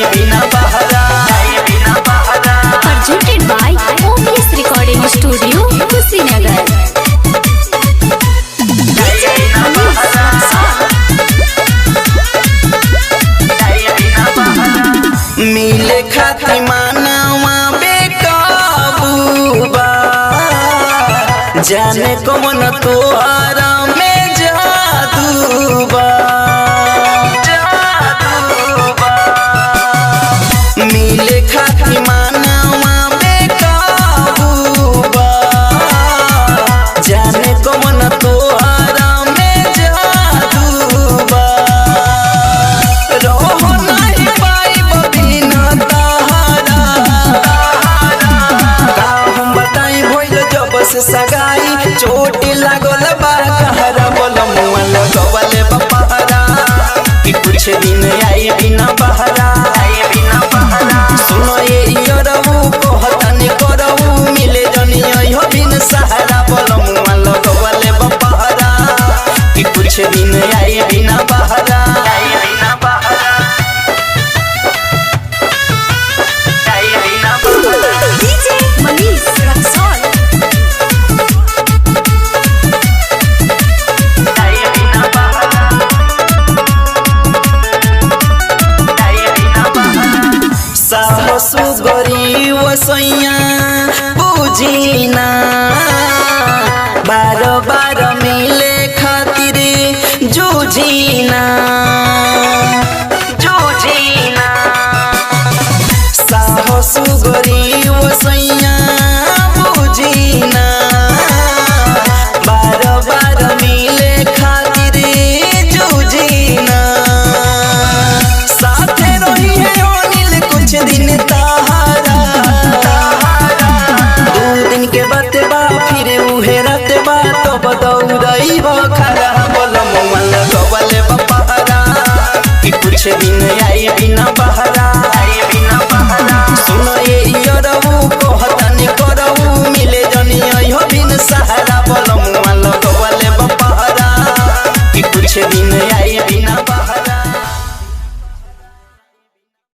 आई बिना बहरा presented by OPS Recording Studio, Kushinagar। मिले खाती मानवा बेकाबूबा जाने कौन तोहरा में जादूबा मिले खाती मानवा बेकाबूबा जाने कौन तोहरा में जादूबा रहो नहीं पाइब बिना तहरा का हम बताई भइल जब से सगाई चोट लागल बा कहरा बोलमुआ लगवले बपहरा कि कुछ दिन आई बिना बहरा सुनो ये यरऊ कहतनी करऊ मिले जनी हो बिन सहारा बोलमुआ लगवले बपहरा कि कुछ दिन आई बिना बहरा DJ Manish Raksol। साहसु गरी वसैया बुझिना बार बार मिले खातिर जुझिना साहसु गरी वसैया बुझिना बार बार मिले खातिर जुझिना साथे रही है अनिल कुछ दिन तहारा 2 दिन के बाद बा फिर उहे रात बा तो बदौरई बखरा बोलमुआ लगवले बपहरा कि कुछ दिन आई बिना बहरा